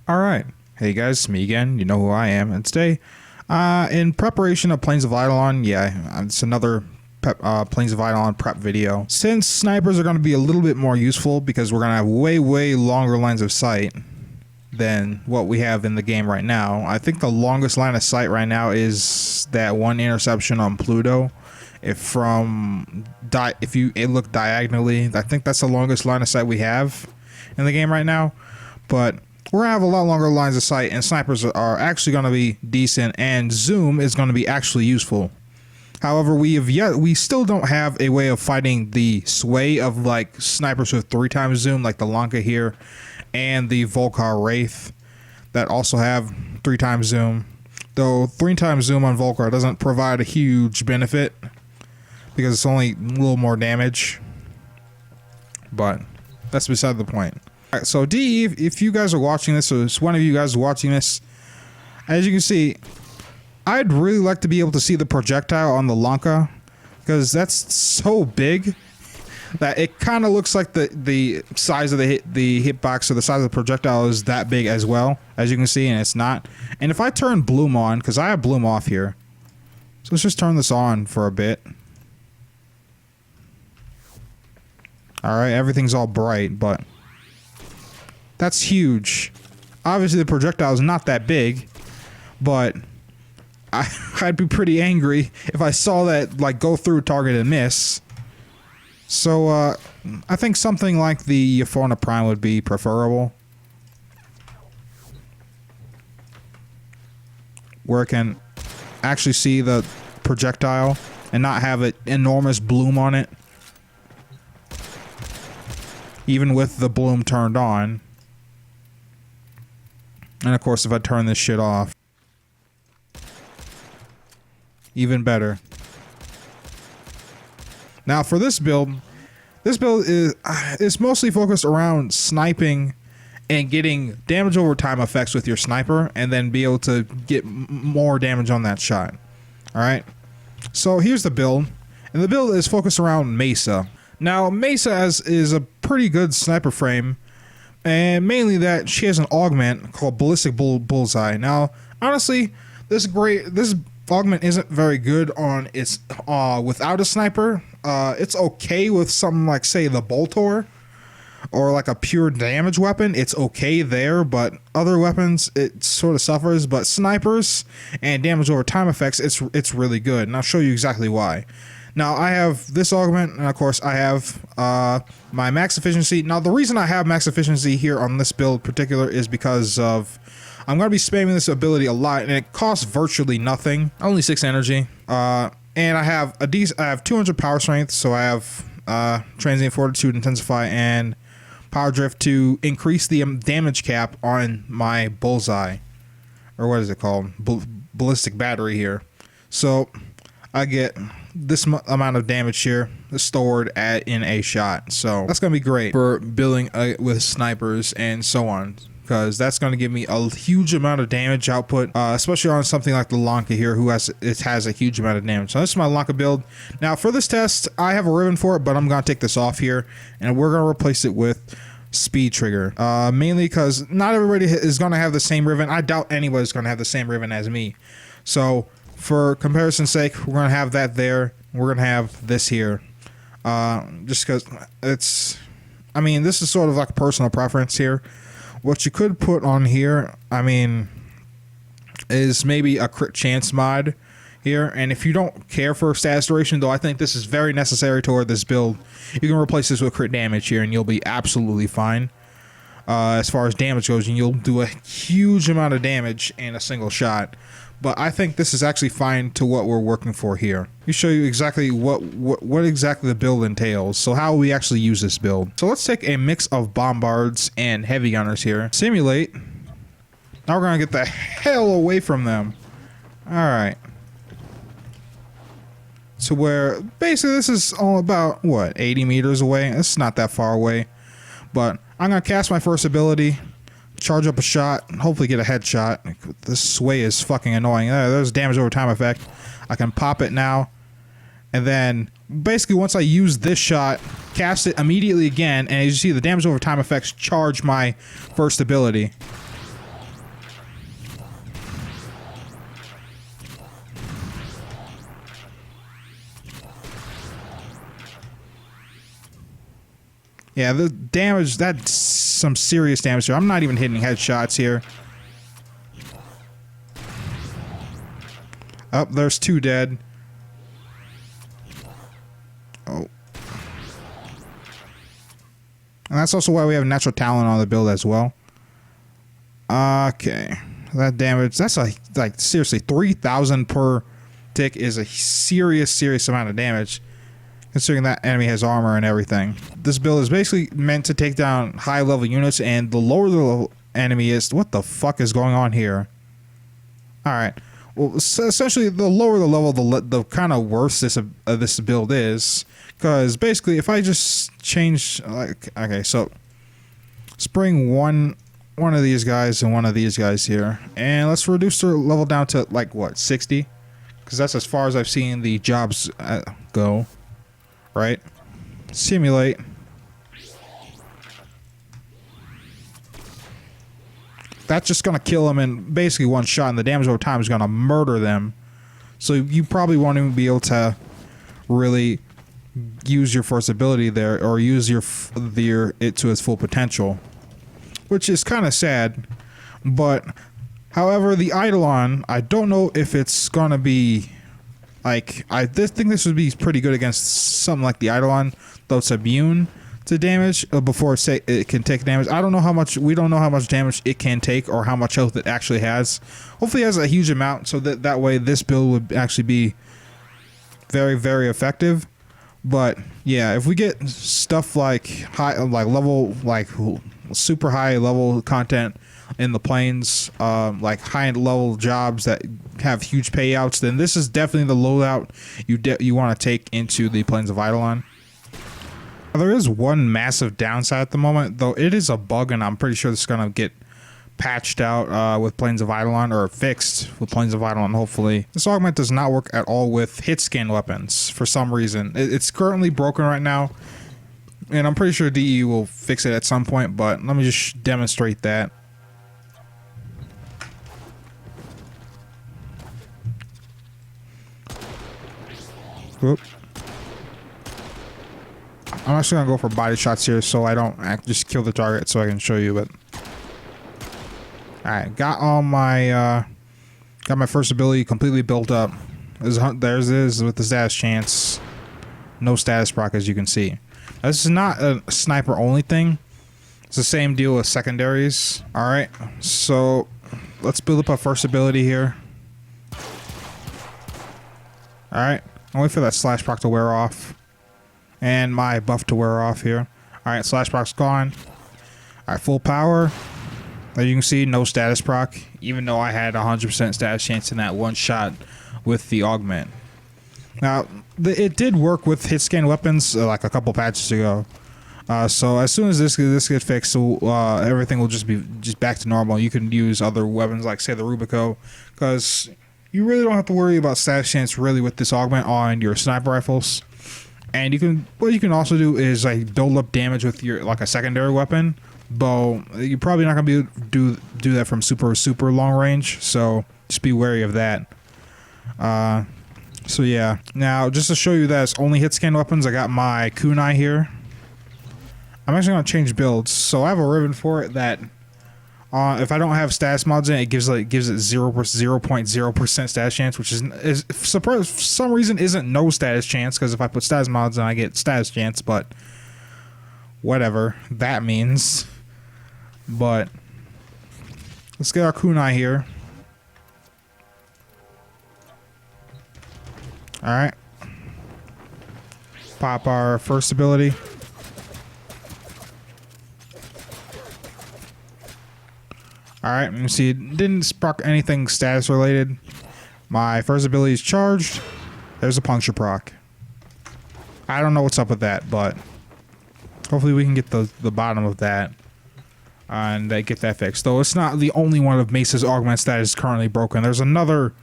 Alright, hey guys, it's me again, you know who I am, and today, in preparation of Plains of Eidolon, it's another Plains of Eidolon prep video. Since snipers are going to be a little bit more useful because we're going to have way longer lines of sight than what we have in the game right now. I think the longest line of sight right now is that one interception on Pluto. If you look diagonally, I think that's the longest line of sight we have in the game right now, but we're gonna have a lot longer lines of sight, and snipers are actually going to be decent, and zoom is going to be actually useful. However, we still don't have a way of fighting the sway of like snipers with 3 times zoom, like the Lanka here, and the Volcar Wraith that also have 3 times zoom. Though 3 times zoom on Volcar doesn't provide a huge benefit because it's only a little more damage, but that's beside the point. Alright, so D, if you guys are watching this, or it's one of you guys watching this, as you can see, I'd really like to be able to see the projectile on the Lanka, because that's so big that it kind of looks like the size of the hitbox, or the size of the projectile is that big as well, as you can see, and it's not. And if I turn bloom on, because I have bloom off here, so let's just turn this on for a bit. Alright, everything's all bright, but that's huge. Obviously the projectile is not that big, but I'd be pretty angry if I saw that like go through target and miss. So I think something like the Fauna Prime would be preferable, where I can actually see the projectile and not have an enormous bloom on it, even with the bloom turned on. And of course, if I turn this shit off, even better. Now for this build is mostly focused around sniping and getting damage over time effects with your sniper, and then be able to get more damage on that shot. Alright, so here's the build, and the build is focused around Mesa. Now Mesa is a pretty good sniper frame, and mainly that she has an augment called Ballistic Bullseye. Now, honestly, this augment isn't very good on its without a sniper. It's okay with something like, say, the Boltor, or like a pure damage weapon. It's okay there, but other weapons it sort of suffers. But snipers and damage over time effects, it's really good, and I'll show you exactly why. Now, I have this augment, and of course, I have my max efficiency. Now, the reason I have max efficiency here on this build in particular is because of I'm going to be spamming this ability a lot, and it costs virtually nothing, only 6 energy. And I have I have 200 power strength, so I have transient fortitude, intensify, and power drift to increase the damage cap on my bullseye, or what is it called, ballistic battery here. So I get this amount of damage here stored in a shot, so that's gonna be great for building with snipers and so on, because that's going to give me a huge amount of damage output, especially on something like the Lanka here, who has a huge amount of damage. So this is my Lanka build. Now for this test, I have a ribbon for it, but I'm going to take this off here, and we're going to replace it with speed trigger, mainly because not everybody is going to have the same ribbon. I doubt anybody's going to have the same ribbon as me, so for comparison's sake, we're going to have that there. We're going to have this here, just because this is sort of like personal preference here. What you could put on here, is maybe a crit chance mod here. And if you don't care for status duration, though I think this is very necessary toward this build, you can replace this with crit damage here, and you'll be absolutely fine as far as damage goes, and you'll do a huge amount of damage in a single shot. But I think this is actually fine to what we're working for here. Let me show you exactly what exactly the build entails. So how we actually use this build. So let's take a mix of bombards and heavy gunners here. Simulate. Now we're gonna get the hell away from them. Alright. So where basically this is all about what, 80 meters away? It's not that far away. But I'm gonna cast my first ability, charge up a shot, and hopefully get a headshot. This sway is fucking annoying. There's damage over time effect. I can pop it now, and then basically once I use this shot, cast it immediately again, and as you see, the damage over time effects charge my first ability. Yeah, the damage, that's some serious damage here. I'm not even hitting headshots here. Oh, there's 2 dead. Oh. And that's also why we have natural talent on the build as well. Okay. That damage, that's like seriously, 3,000 per tick is a serious amount of damage, considering that enemy has armor and everything. This build is basically meant to take down high level units, and the lower the level enemy is, what the fuck is going on here? Alright. Well, so essentially, the lower the level, the kind of worse this build is. Because basically, if I just change, like, okay, so let's bring one of these guys and one of these guys here, and let's reduce their level down to like what, 60? Because that's as far as I've seen the jobs go. Right? Simulate. That's just gonna kill them in basically one shot, and the damage over time is gonna murder them. So you probably won't even be able to really use your first ability there, or use it to its full potential, which is kind of sad. But however, the eidolon, I don't know if it's gonna be like, I think this would be pretty good against something like the eidolon, though it's immune to damage before it can take damage. I don't know how much, we don't know how much damage it can take or how much health it actually has. Hopefully it has a huge amount, so that way this build would actually be very effective. But yeah, if we get stuff like super high level content in the planes, like high level jobs that have huge payouts, then this is definitely the loadout you want to take into the planes of eidolon. There is one massive downside at the moment, though it is a bug, and I'm pretty sure this is gonna get patched out with planes of eidolon, or fixed with planes of eidolon, hopefully. This augment does not work at all with hitscan weapons for some reason. It's currently broken right now, and I'm pretty sure DE will fix it at some point, but let me just demonstrate that. Whoop. I'm actually gonna go for body shots here, so I don't just kill the target, so I can show you. But all right, got all my got my first ability completely built up. There's this with the status chance, no status proc, as you can see. Now, this is not a sniper only thing. It's the same deal with secondaries. All right, so let's build up our first ability here. All right, I'll wait for that slash proc to wear off. And my buff to wear off here. Alright, slash proc's gone. Alright, full power. As you can see, no status proc, even though I had 100% status chance in that one shot with the augment. Now, it did work with hit scan weapons like a couple patches ago. So as soon as this gets fixed, everything will just be back to normal. You can use other weapons like, say, the Rubico, because you really don't have to worry about status chance really with this augment on your sniper rifles. And what you can also do is like build up damage with your like a secondary weapon, but you're probably not gonna be able to do that from super long range. So just be wary of that. So yeah. Now just to show you that it's only hit scan weapons, I got my kunai here. I'm actually gonna change builds. So I have a ribbon for it that if I don't have status mods in it, it gives it 0.0% status chance, which is for some reason isn't no status chance, because if I put status mods in, I get status chance, but whatever that means. But let's get our kunai here. Alright. Pop our first ability. Alright, you see it didn't spark anything status related. My first ability is charged. There's a puncture proc. I don't know what's up with that, but hopefully we can get the bottom of that and get that fixed. Though it's not the only one of Mesa's augments that is currently broken. There's another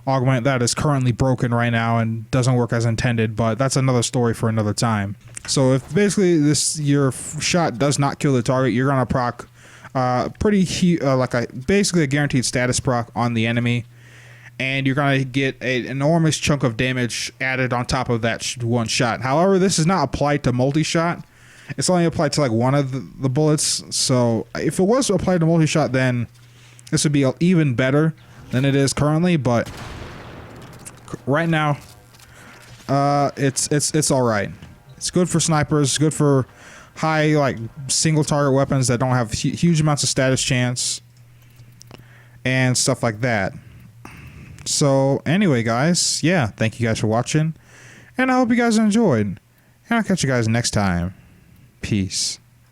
augment that is currently broken right now and doesn't work as intended, but that's another story for another time. So if basically your shot does not kill the target, you're gonna proc basically a guaranteed status proc on the enemy, and you're gonna get an enormous chunk of damage added on top of that one shot. However, this is not applied to multi-shot. it's only applied to like one of the bullets. So if it was applied to multi-shot, then this would be even better than it is currently. But right now, it's all right. It's good for snipers. Good for high like single target weapons that don't have huge amounts of status chance and stuff like that. So anyway, guys, yeah, thank you guys for watching, and I hope you guys enjoyed. And I'll catch you guys next time. Peace.